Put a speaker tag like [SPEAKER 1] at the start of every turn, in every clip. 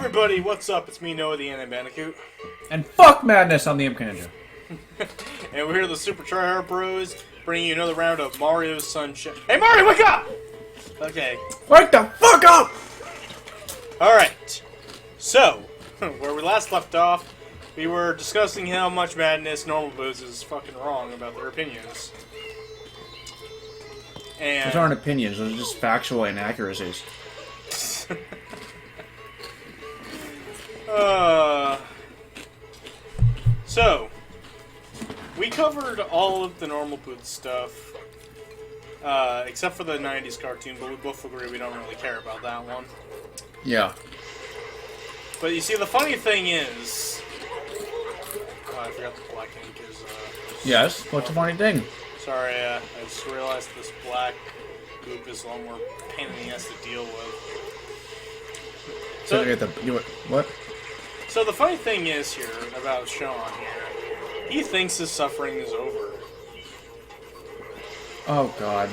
[SPEAKER 1] everybody, what's up? It's me, Noah, the NNBandicoot.
[SPEAKER 2] And fuck Madness on the Imcandia.
[SPEAKER 1] And we're here, the Super Tryhard Bros, bringing you another round of Mario Sunshine. Hey, Mario, wake up! Okay.
[SPEAKER 2] Wake the fuck up!
[SPEAKER 1] Alright. So, where we last left off, we were discussing how much Madness normal booze is fucking wrong about their opinions. And
[SPEAKER 2] Those aren't opinions, those are just factual inaccuracies.
[SPEAKER 1] So, we covered all of the normal boot stuff, except for the 90s cartoon, but we both agree we don't really care about that one.
[SPEAKER 2] Yeah.
[SPEAKER 1] But you see, the funny thing is... Oh, I forgot the black ink is...
[SPEAKER 2] Yes, what's the funny thing?
[SPEAKER 1] Sorry, I just realized this black goop is a lot more pain in the ass to deal with.
[SPEAKER 2] So, what?
[SPEAKER 1] So the funny thing is here, about Sean here, he thinks his suffering is over.
[SPEAKER 2] Oh god.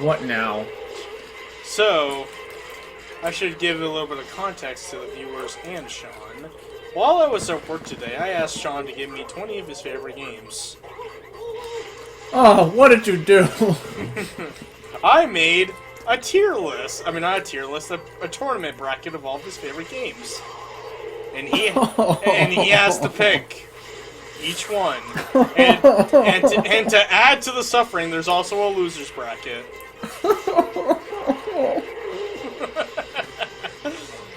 [SPEAKER 2] What now?
[SPEAKER 1] So, I should give a little bit of context to the viewers and Sean. While I was at work today, I asked Sean to give me 20 of his favorite games.
[SPEAKER 2] Oh, what did you do?
[SPEAKER 1] I made a tier list. I mean, not a tier list, a tournament bracket of all of his favorite games. And he has to pick each one. And to add to the suffering, there's also a loser's bracket.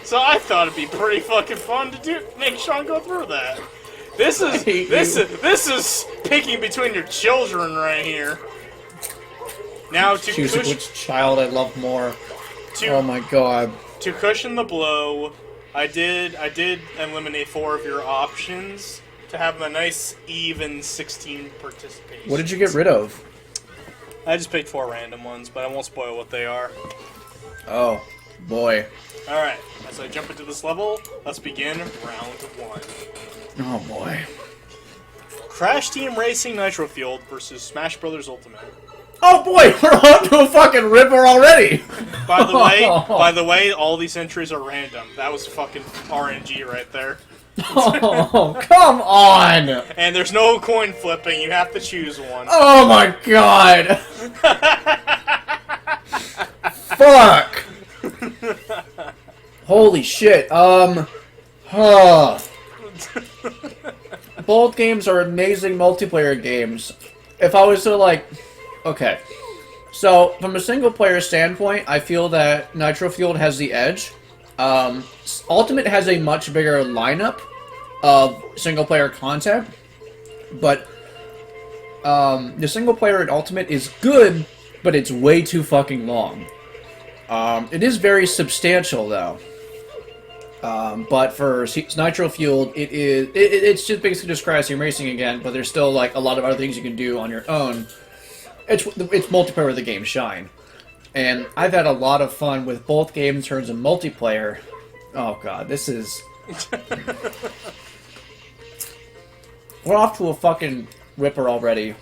[SPEAKER 1] So I thought it'd be pretty fucking fun to make Sean go through that. This is picking between your children right here. Now to
[SPEAKER 2] Choose which child I love more. Oh my god.
[SPEAKER 1] To cushion the blow, I did eliminate 4 of your options to have a nice even 16 participation.
[SPEAKER 2] What did you get rid of?
[SPEAKER 1] I just picked 4 random ones, but I won't spoil what they are.
[SPEAKER 2] Oh, boy.
[SPEAKER 1] Alright, as I jump into this level, let's begin round 1.
[SPEAKER 2] Oh boy.
[SPEAKER 1] Crash Team Racing Nitro Fueled versus Smash Brothers Ultimate.
[SPEAKER 2] Oh boy, we're on to a fucking ripper already!
[SPEAKER 1] By the way, all these entries are random. That was fucking RNG right there.
[SPEAKER 2] Oh, come on!
[SPEAKER 1] And there's no coin flipping, you have to choose one.
[SPEAKER 2] Oh my god! Fuck! Holy shit, Both games are amazing multiplayer games. If I was to, like... Okay. So, from a single-player standpoint, I feel that Nitro Fueled has the edge. Ultimate has a much bigger lineup of single-player content, but the single-player in Ultimate is good, but it's way too fucking long. It is very substantial, though. But for Nitro Fueled, it's just basically just Crash Team Racing again, but there's still like a lot of other things you can do on your own. It's multiplayer where the games shine. And I've had a lot of fun with both games in terms of multiplayer. Oh god, this is... We're off to a fucking ripper already.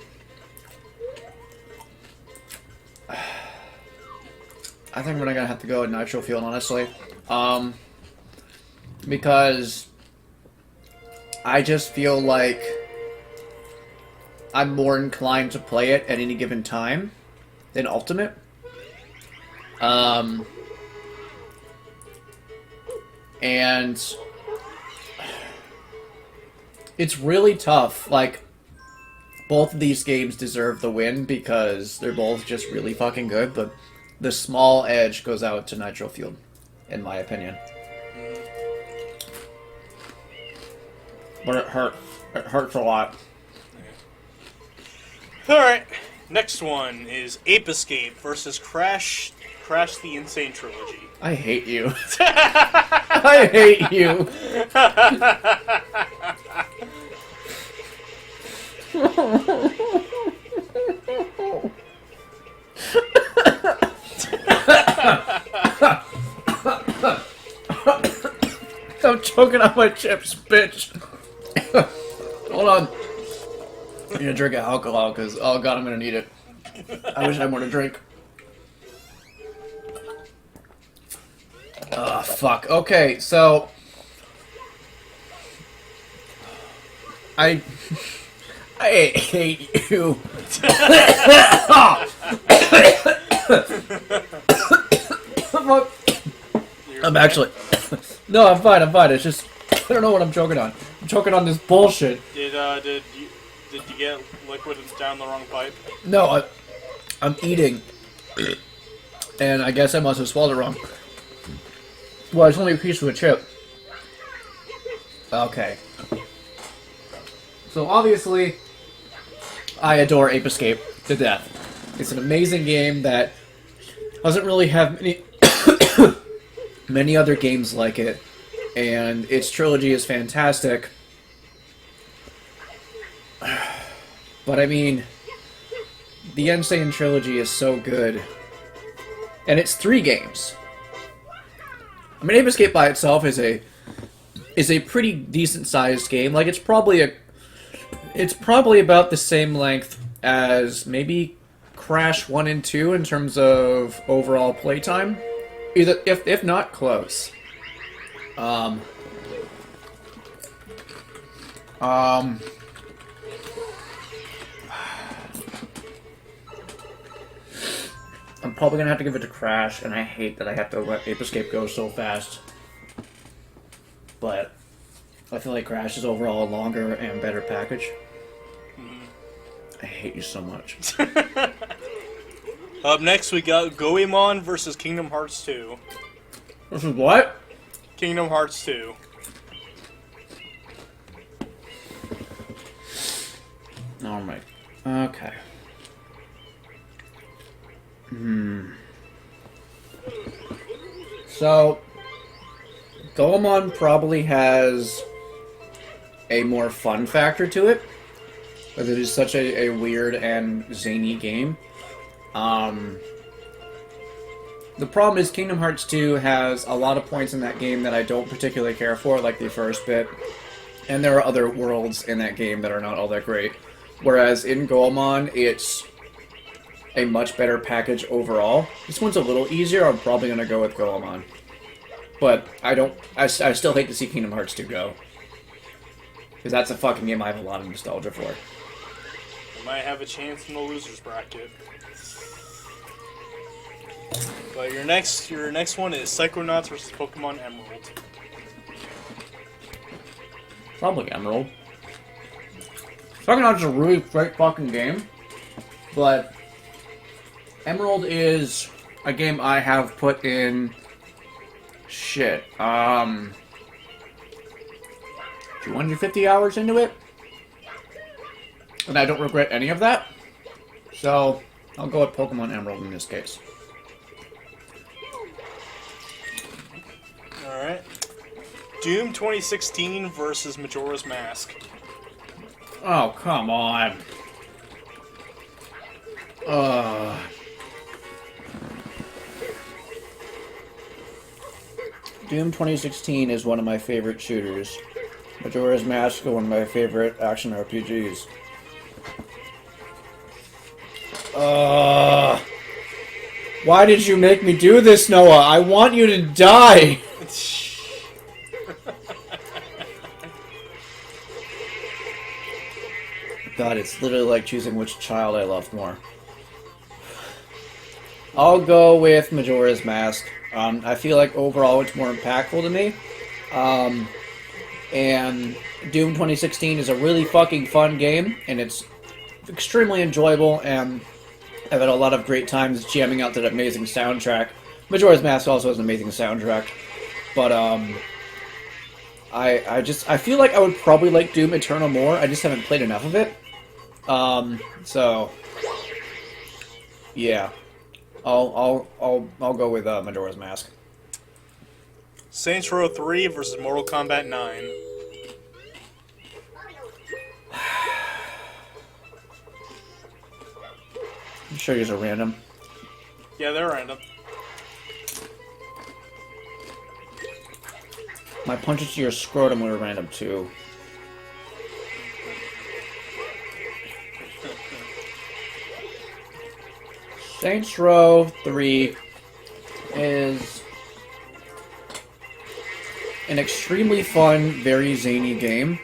[SPEAKER 2] I think we're not gonna have to go with Nitro Fueled, honestly. Because I just feel like I'm more inclined to play it at any given time than Ultimate. And it's really tough. Like, both of these games deserve the win because they're both just really fucking good, but the small edge goes out to Nitro Fueled, in my opinion. But it hurt. It hurts a lot.
[SPEAKER 1] Alright, next one is Ape Escape versus Crash the Insane Trilogy.
[SPEAKER 2] I hate you. I hate you. I'm choking on my chips, bitch. Hold on. I'm gonna drink alcohol because, oh god, I'm gonna need it. I wish I had more to drink. Fuck. Okay, so I I hate you. I'm actually no, I'm fine. I'm fine. It's just I don't know what I'm choking on. I'm choking on this bullshit.
[SPEAKER 1] Did you get liquid down the wrong pipe?
[SPEAKER 2] No, I'm eating, and I guess I must have swallowed it wrong. Well, it's only a piece of a chip. Okay. So obviously, I adore Ape Escape to death. It's an amazing game that doesn't really have many many other games like it, and its trilogy is fantastic. But I mean, the Insane trilogy is so good, and it's 3 games. I mean, Ape Escape by itself is a pretty decent sized game. Like it's probably about the same length as maybe Crash 1 and 2 in terms of overall playtime. Either if not close. I'm probably gonna have to give it to Crash, and I hate that I have to let Ape Escape go so fast. But I feel like Crash is overall a longer and better package. I hate you so much.
[SPEAKER 1] Up next, we got Goemon versus Kingdom Hearts 2.
[SPEAKER 2] This is what?
[SPEAKER 1] Kingdom Hearts 2.
[SPEAKER 2] Oh my. Okay. So, Goemon probably has a more fun factor to it, because it is such a weird and zany game. The problem is Kingdom Hearts 2 has a lot of points in that game that I don't particularly care for, like the first bit, and there are other worlds in that game that are not all that great. Whereas in Goemon, it's a much better package overall. This one's a little easier. I'm probably going to go with Goemon. But I still hate to see Kingdom Hearts 2 go. Because that's a fucking game I have a lot of nostalgia for.
[SPEAKER 1] You might have a chance in the losers bracket. But your next one is Psychonauts versus Pokemon Emerald.
[SPEAKER 2] Probably Emerald. Psychonauts is a really great fucking game. But Emerald is a game I have put in 250 hours into it. And I don't regret any of that. So, I'll go with Pokemon Emerald in this case.
[SPEAKER 1] Alright. Doom 2016 versus Majora's Mask.
[SPEAKER 2] Oh, come on. Doom 2016 is one of my favorite shooters. Majora's Mask is one of my favorite action RPGs. Why did you make me do this, Noah? I want you to die! God, it's literally like choosing which child I love more. I'll go with Majora's Mask. I feel like overall it's more impactful to me. And Doom 2016 is a really fucking fun game, and it's extremely enjoyable, and I've had a lot of great times jamming out to that amazing soundtrack. Majora's Mask also has an amazing soundtrack. But, I feel like I would probably like Doom Eternal more. I just haven't played enough of it. So, yeah. I'll go with Majora's Mask.
[SPEAKER 1] Saints Row 3 versus Mortal Kombat 9.
[SPEAKER 2] I'm sure these are random.
[SPEAKER 1] Yeah, they're random.
[SPEAKER 2] My punches to your scrotum were random too. Saints Row 3 is an extremely fun, very zany game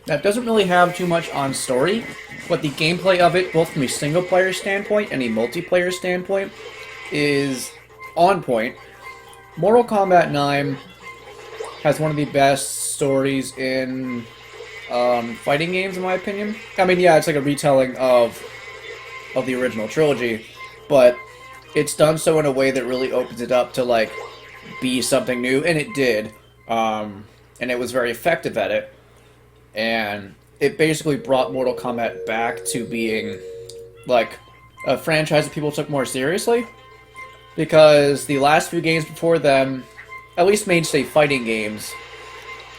[SPEAKER 2] that doesn't really have too much on story, but the gameplay of it, both from a single-player standpoint and a multiplayer standpoint, is on point. Mortal Kombat 9 has one of the best stories in fighting games, in my opinion. I mean, yeah, it's like a retelling of the original trilogy, but it's done so in a way that really opens it up to, like, be something new, and it did. And it was very effective at it. And it basically brought Mortal Kombat back to being, like, a franchise that people took more seriously. Because the last few games before them, at least mainstay fighting games,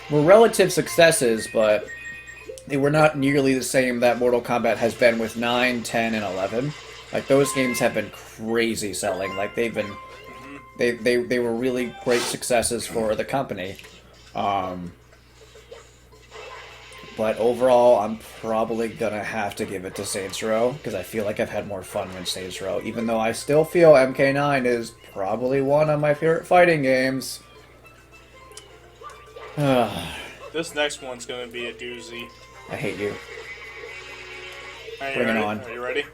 [SPEAKER 2] were relative successes, but they were not nearly the same that Mortal Kombat has been with 9, 10, and 11. Like, those games have been crazy selling. Like, they've been... They were really great successes for the company. But overall, I'm probably gonna have to give it to Saints Row, because I feel like I've had more fun with Saints Row, even though I still feel MK9 is probably one of my favorite fighting games.
[SPEAKER 1] This next one's gonna be a doozy.
[SPEAKER 2] I hate you.
[SPEAKER 1] Bring
[SPEAKER 2] it on.
[SPEAKER 1] Are you ready?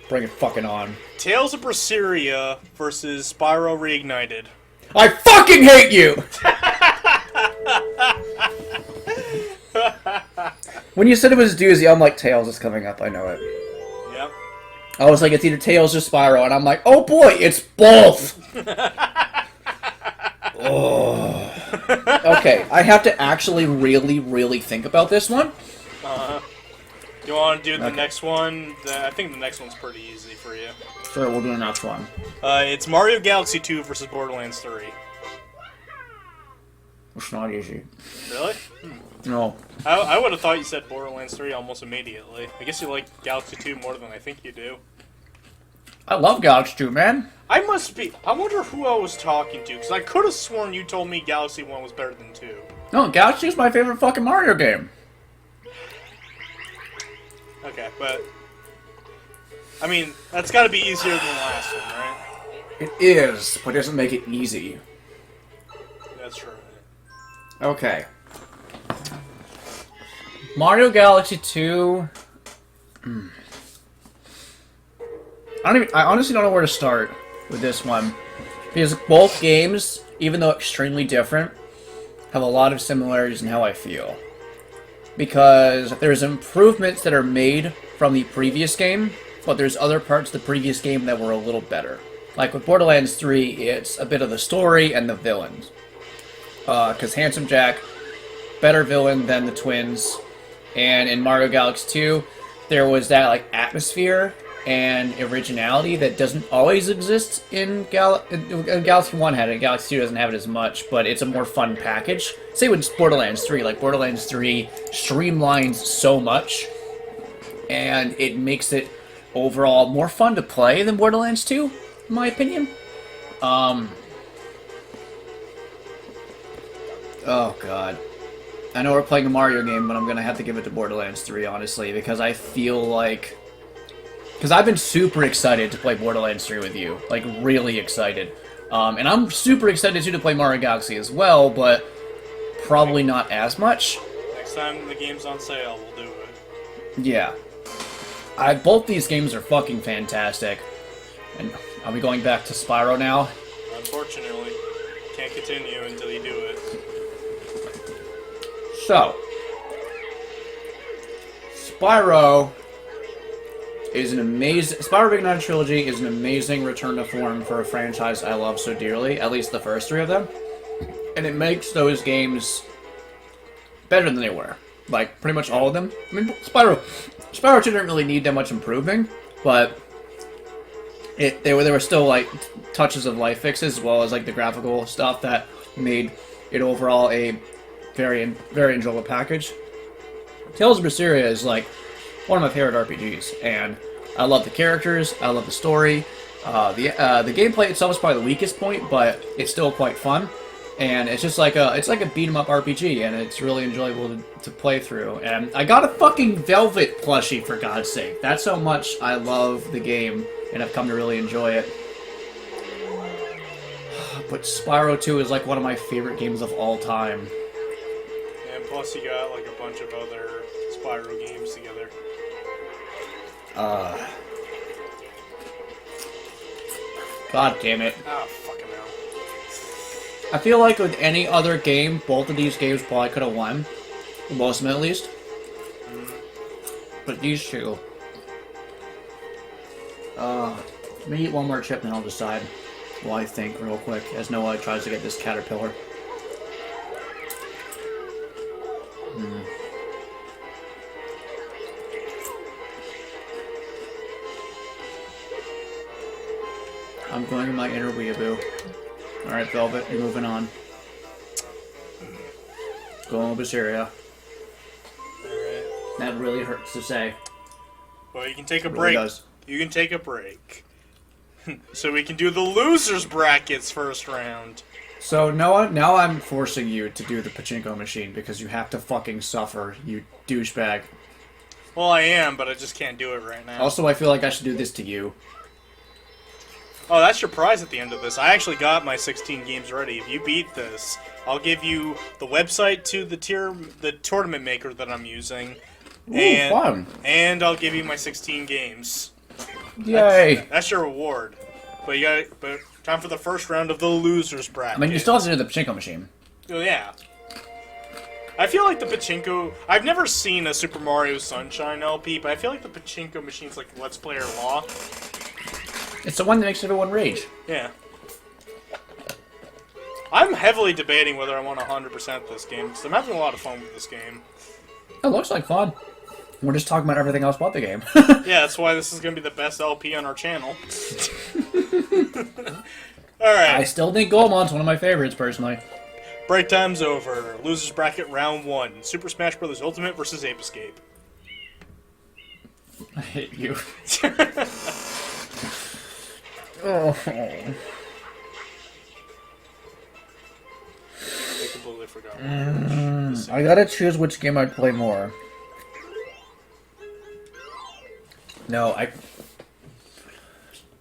[SPEAKER 2] Bring it fucking on. Tales
[SPEAKER 1] of Berseria versus Spyro Reignited.
[SPEAKER 2] I fucking hate you! When you said it was doozy, I'm like, Tails is coming up, I know it.
[SPEAKER 1] Yep.
[SPEAKER 2] I was like, it's either Tails or Spyro, and I'm like, oh boy, it's both! Oh. Okay, I have to actually really, really think about this one.
[SPEAKER 1] Do you want to do the next one? I think the next one's pretty easy for you.
[SPEAKER 2] Sure, we'll do the next one.
[SPEAKER 1] It's Mario Galaxy 2 versus Borderlands 3.
[SPEAKER 2] It's not easy.
[SPEAKER 1] Really?
[SPEAKER 2] No.
[SPEAKER 1] I would have thought you said Borderlands 3 almost immediately. I guess you like Galaxy 2 more than I think you do.
[SPEAKER 2] I love Galaxy 2, man.
[SPEAKER 1] I wonder who I was talking to, because I could have sworn you told me Galaxy 1 was better than 2.
[SPEAKER 2] No, Galaxy is my favorite fucking Mario game.
[SPEAKER 1] Okay, but... I mean, that's gotta be easier than the last one, right?
[SPEAKER 2] It is, but it doesn't make it easy.
[SPEAKER 1] That's true.
[SPEAKER 2] Okay. Mario Galaxy 2... I honestly don't know where to start with this one. Because both games, even though extremely different, have a lot of similarities in how I feel. Because there's improvements that are made from the previous game, but there's other parts of the previous game that were a little better. Like with Borderlands 3, it's a bit of the story and the villains. Because Handsome Jack, better villain than the twins. And in Mario Galaxy 2, there was that like atmosphere and originality that doesn't always exist in Galaxy 1 had it. Galaxy 2 doesn't have it as much, but it's a more fun package. Say with Borderlands 3, like Borderlands 3 streamlines so much, and it makes it overall more fun to play than Borderlands 2, in my opinion. Oh god. I know we're playing a Mario game, but I'm gonna have to give it to Borderlands 3, honestly, because I feel like... Because I've been super excited to play Borderlands 3 with you. Like, really excited. And I'm super excited, too, to play Mario Galaxy as well, but probably not as much.
[SPEAKER 1] Next time the game's on sale, we'll do it.
[SPEAKER 2] Yeah. Both these games are fucking fantastic. And are we going back to Spyro now?
[SPEAKER 1] Unfortunately. Can't continue until you do it.
[SPEAKER 2] So. Spyro... is an amazing... Spyro Reignited Trilogy is an amazing return to form for a franchise I love so dearly, at least the first three of them. And it makes those games better than they were. Like, pretty much all of them. I mean, Spyro 2 didn't really need that much improving, but there were still, like, touches of life fixes, as well as, like, the graphical stuff that made it overall a very, very enjoyable package. Tales of Berseria is, like, one of my favorite RPGs, and I love the characters, I love the story. The gameplay itself is probably the weakest point, but it's still quite fun. And it's just like a beat 'em up RPG, and it's really enjoyable to play through. And I got a fucking Velvet plushie, for God's sake. That's how much I love the game, and I've come to really enjoy it. but Spyro 2 is like one of my favorite games of all time.
[SPEAKER 1] And plus you got like a bunch of other Spyro games together.
[SPEAKER 2] God damn it.
[SPEAKER 1] Oh, fucking hell.
[SPEAKER 2] I feel like with any other game, both of these games probably could have won. Most of them, at least. But these two... let me eat one more chip and then I'll decide. Well, I think real quick, as Noah tries to get this caterpillar. I'm going in my inner weeaboo. Alright, Velvet, you're moving on. Going with Syria.
[SPEAKER 1] Alright.
[SPEAKER 2] That really hurts to say.
[SPEAKER 1] Well, you can take a
[SPEAKER 2] It
[SPEAKER 1] break.
[SPEAKER 2] really does.
[SPEAKER 1] You can take a break. So we can do the losers brackets first round.
[SPEAKER 2] So, Noah, now I'm forcing you to do the pachinko machine because you have to fucking suffer, you douchebag.
[SPEAKER 1] Well, I am, but I just can't do it right now.
[SPEAKER 2] Also, I feel like I should do this to you.
[SPEAKER 1] Oh, that's your prize at the end of this. I actually got my 16 games ready. If you beat this, I'll give you the website to the tournament maker that I'm using.
[SPEAKER 2] Ooh, fun.
[SPEAKER 1] And I'll give you my 16 games.
[SPEAKER 2] Yay!
[SPEAKER 1] That's your reward. But time for the first round of the losers bracket.
[SPEAKER 2] I mean, you still have to do the pachinko machine.
[SPEAKER 1] Oh, yeah. I feel like the pachinko... I've never seen a Super Mario Sunshine LP, but I feel like the pachinko machine's like Let's Player Law.
[SPEAKER 2] It's the one that makes everyone rage.
[SPEAKER 1] Yeah. I'm heavily debating whether I want to 100% this game, because I'm having a lot of fun with this game.
[SPEAKER 2] It looks like fun. We're just talking about everything else but the game.
[SPEAKER 1] Yeah, that's why this is going to be the best LP on our channel. Alright.
[SPEAKER 2] I still think Goemon's one of my favorites, personally.
[SPEAKER 1] Break time's over. Losers bracket round 1. Super Smash Bros. Ultimate versus Ape Escape.
[SPEAKER 2] I hate you. Oh.
[SPEAKER 1] I completely forgot.
[SPEAKER 2] I gotta choose which game I'd play more. No,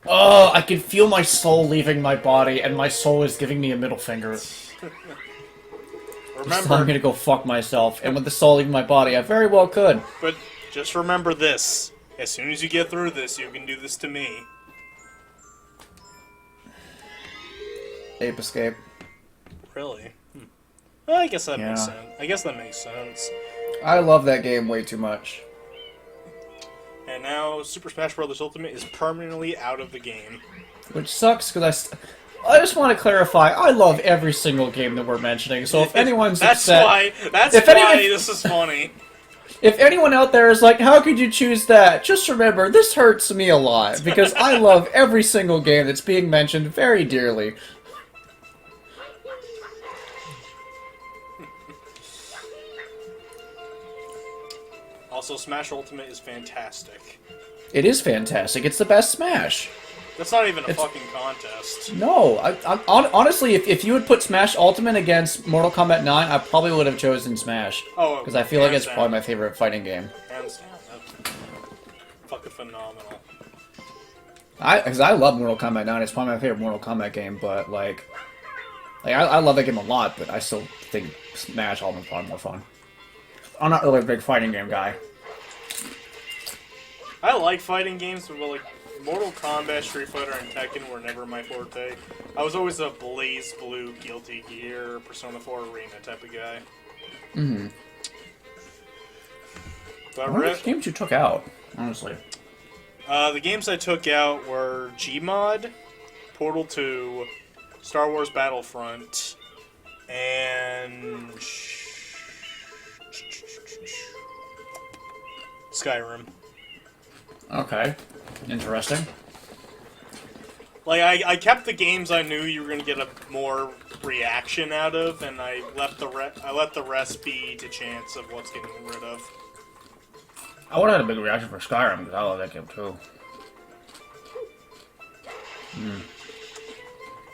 [SPEAKER 2] Oh, I can feel my soul leaving my body, and my soul is giving me a middle finger.
[SPEAKER 1] Remember,
[SPEAKER 2] I'm gonna go fuck myself, and with the soul leaving my body, I very well could.
[SPEAKER 1] But just remember this. As soon as you get through this, you can do this to me.
[SPEAKER 2] Ape Escape.
[SPEAKER 1] Really? Well, I guess that
[SPEAKER 2] Yeah.
[SPEAKER 1] makes sense. I guess that makes sense.
[SPEAKER 2] I love that game way too much.
[SPEAKER 1] And now Super Smash Bros. Ultimate is permanently out of the game.
[SPEAKER 2] Which sucks, because I just want to clarify, I love every single game that we're mentioning, so if anyone's upset...
[SPEAKER 1] That's
[SPEAKER 2] if
[SPEAKER 1] why this is funny.
[SPEAKER 2] If anyone out there is like, how could you choose that? Just remember, this hurts me a lot, because I love every single game that's being mentioned very dearly.
[SPEAKER 1] Also, Smash Ultimate is fantastic.
[SPEAKER 2] It is fantastic. It's the best Smash.
[SPEAKER 1] That's not even a fucking contest.
[SPEAKER 2] No, honestly, if you would put Smash Ultimate against Mortal Kombat 9, I probably would have chosen Smash.
[SPEAKER 1] Oh,
[SPEAKER 2] because I feel like
[SPEAKER 1] hands
[SPEAKER 2] it's probably my favorite fighting game.
[SPEAKER 1] Hands down. That's fucking phenomenal.
[SPEAKER 2] Because I love Mortal Kombat 9. It's probably my favorite Mortal Kombat game, but I love that game a lot, but I still think Smash Ultimate's probably more fun. I'm not really a big fighting game guy.
[SPEAKER 1] I like fighting games, but like Mortal Kombat, Street Fighter, and Tekken were never my forte. I was always a Blaze Blue, Guilty Gear, Persona 4 Arena type of guy.
[SPEAKER 2] Mm-hmm.
[SPEAKER 1] But
[SPEAKER 2] Which games you took out, honestly?
[SPEAKER 1] The games I took out were Gmod, Portal 2, Star Wars Battlefront, and Skyrim.
[SPEAKER 2] Okay. Interesting.
[SPEAKER 1] Like, I kept the games I knew you were going to get a more reaction out of, and I let the rest be to chance of what's getting rid of.
[SPEAKER 2] I would have had a big reaction for Skyrim, because I love that game too.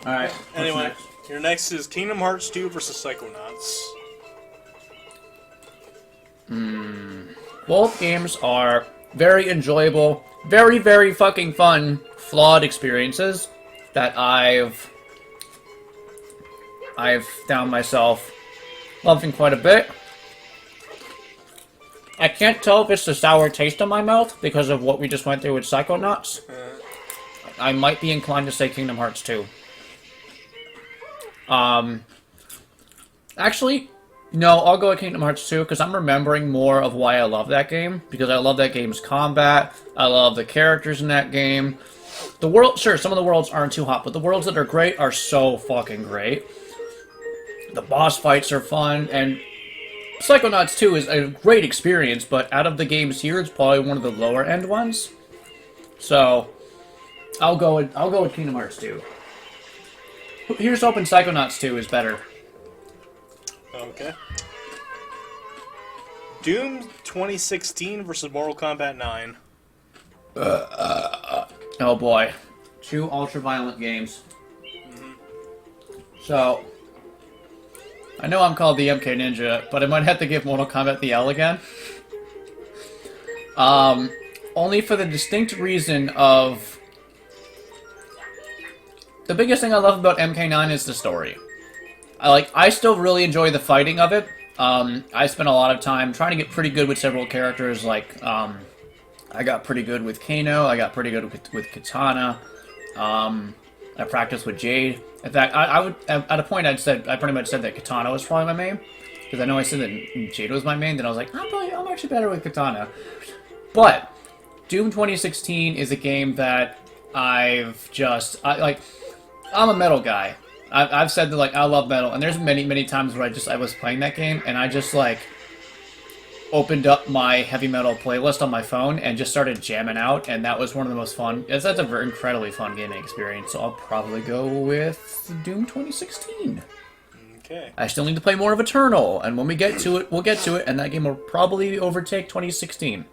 [SPEAKER 2] Alright.
[SPEAKER 1] Anyway, your next is Kingdom Hearts 2 versus Psychonauts.
[SPEAKER 2] Both games are very enjoyable, very, very fucking fun, flawed experiences that I've I've found myself loving quite a bit. I can't tell if it's the sour taste in my mouth because of what we just went through with Psychonauts. I might be inclined to say Kingdom Hearts 2. Actually, no, I'll go with Kingdom Hearts 2 because I'm remembering more of why I love that game. Because I love that game's combat. I love the characters in that game. The world, sure, some of the worlds aren't too hot, but the worlds that are great are so fucking great. The boss fights are fun, and Psychonauts 2 is a great experience, but out of the games here, it's probably one of the lower end ones. So, I'll go with Kingdom Hearts 2. Here's hoping Psychonauts 2 is better.
[SPEAKER 1] Okay. Doom 2016 versus Mortal Kombat 9.
[SPEAKER 2] Oh boy. 2 ultra-violent games. So, I know I'm called the MK Ninja, but I might have to give Mortal Kombat the L again. Only for the distinct reason of... The biggest thing I love about MK9 is the story. I still really enjoy the fighting of it. I spent a lot of time trying to get pretty good with several characters, I got pretty good with Kano, I got pretty good with Katana, I practiced with Jade. In fact, I would, at a point I pretty much said that Katana was probably my main, because I know I said that Jade was my main, then I was like, I'm actually better with Katana. But, Doom 2016 is a game that I'm a metal guy. I've said that, I love metal, and there's many times where I was playing that game, and I just, opened up my heavy metal playlist on my phone and just started jamming out, and that was one of the most fun. That's a very incredibly fun gaming experience, so I'll probably go with Doom 2016.
[SPEAKER 1] Okay.
[SPEAKER 2] I still need to play more of Eternal, and when we get to it, we'll get to it, and that game will probably overtake 2016.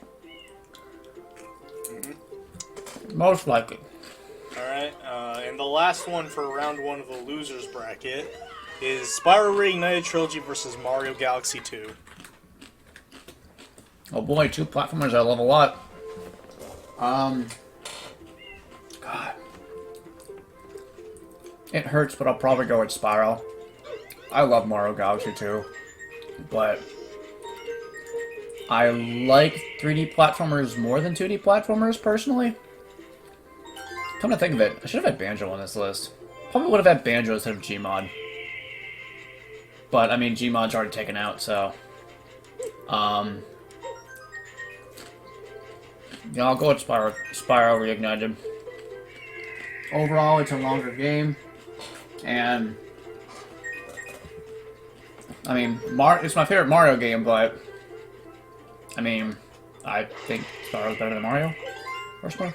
[SPEAKER 2] Most likely.
[SPEAKER 1] Alright, and the last one for round 1 of the losers bracket is Spyro Reignited Trilogy versus Mario Galaxy 2.
[SPEAKER 2] Oh boy, 2 platformers I love a lot. God. It hurts, but I'll probably go with Spyro. I love Mario Galaxy 2, but I like 3D platformers more than 2D platformers, personally. Come to think of it, I should have had Banjo on this list. Probably would have had Banjo instead of Gmod. But, I mean, Gmod's already taken out, so... Yeah, I'll go with Spyro Reignited. Overall, it's a longer game, and I mean, it's my favorite Mario game, but I mean, I think Spyro's better than Mario, personally.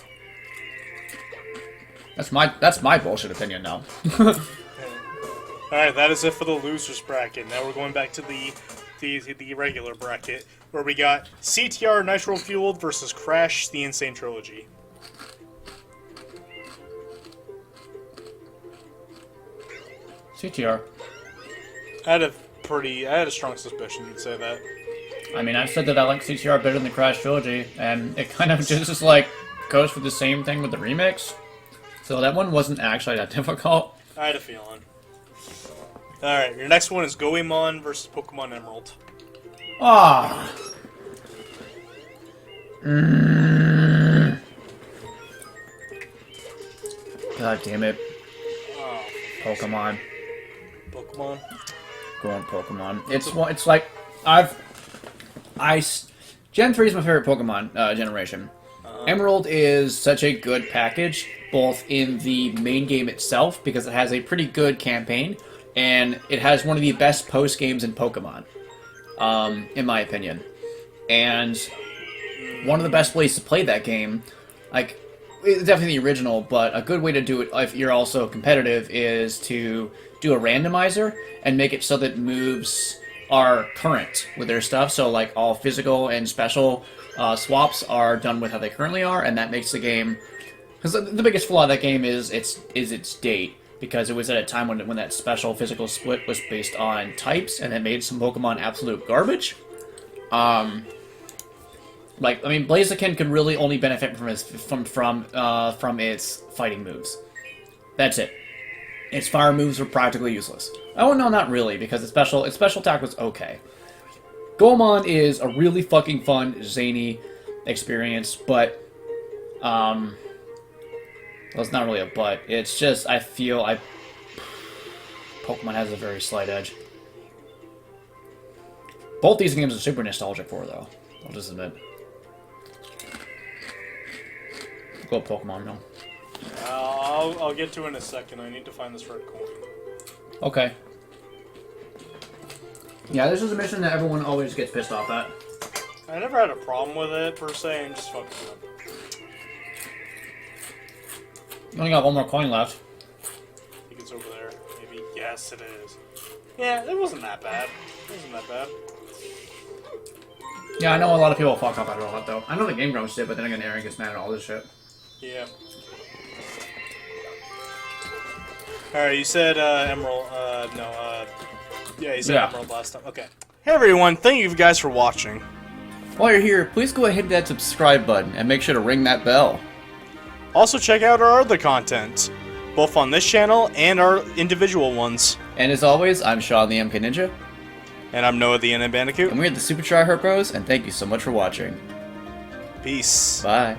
[SPEAKER 2] That's my bullshit opinion now.
[SPEAKER 1] Alright, that is it for the losers bracket. Now we're going back to the regular bracket, where we got CTR Nitro Fueled versus Crash the Insane Trilogy.
[SPEAKER 2] CTR.
[SPEAKER 1] I had a strong suspicion you'd say that.
[SPEAKER 2] I mean, I've said that I like CTR better than the Crash Trilogy, and it kind of just goes for the same thing with the remix. So that one wasn't actually that difficult.
[SPEAKER 1] I had a feeling. Alright, your next one is Goemon versus Pokemon Emerald.
[SPEAKER 2] Ah. God damn it.
[SPEAKER 1] Oh.
[SPEAKER 2] Pokemon.
[SPEAKER 1] Pokemon?
[SPEAKER 2] Going Pokemon. It's like, Gen 3 is my favorite Pokemon generation. Emerald is such a good package, both in the main game itself, because it has a pretty good campaign, and it has one of the best post-games in Pokemon, in my opinion. And one of the best ways to play that game, it's definitely the original, but a good way to do it if you're also competitive is to do a randomizer and make it so that moves are current with their stuff. So all physical and special swaps are done with how they currently are, and that makes the game... Because the biggest flaw of that game is its date, because it was at a time when that special physical split was based on types, and it made some Pokemon absolute garbage. Blaziken could really only benefit from its fighting moves. That's it. its fire moves were practically useless. Oh no, not really, because its special attack was okay. Goemon is a really fucking fun, zany experience, but well, it's not really a but. It's just Pokemon has a very slight edge. Both these games are super nostalgic for, though. I'll just admit. Go Pokemon, no.
[SPEAKER 1] I'll get to it in a second. I need to find this red coin.
[SPEAKER 2] Okay. Yeah, this is a mission that everyone always gets pissed off at.
[SPEAKER 1] I never had a problem with it, per se, and just fucking up.
[SPEAKER 2] You only got one more coin left.
[SPEAKER 1] I think it's over there. Maybe. Yes, it is. Yeah, it wasn't that bad. It wasn't that bad.
[SPEAKER 2] Yeah, I know a lot of people fuck up at it a lot, though. I know the Game Grumps did, but then again, Aaron gets mad at all this shit.
[SPEAKER 1] Yeah. Alright, you said Emerald. Yeah, you said Emerald last time. Okay. Hey everyone, thank you guys for watching.
[SPEAKER 2] While you're here, please go ahead and hit that subscribe button and make sure to ring that bell.
[SPEAKER 1] Also check out our other content, both on this channel and our individual ones.
[SPEAKER 2] And as always, I'm Shaw the MK Ninja.
[SPEAKER 1] And I'm Noah the NNBandicoot.
[SPEAKER 2] And we're the Super Tryhard Bros, and thank you so much for watching.
[SPEAKER 1] Peace.
[SPEAKER 2] Bye.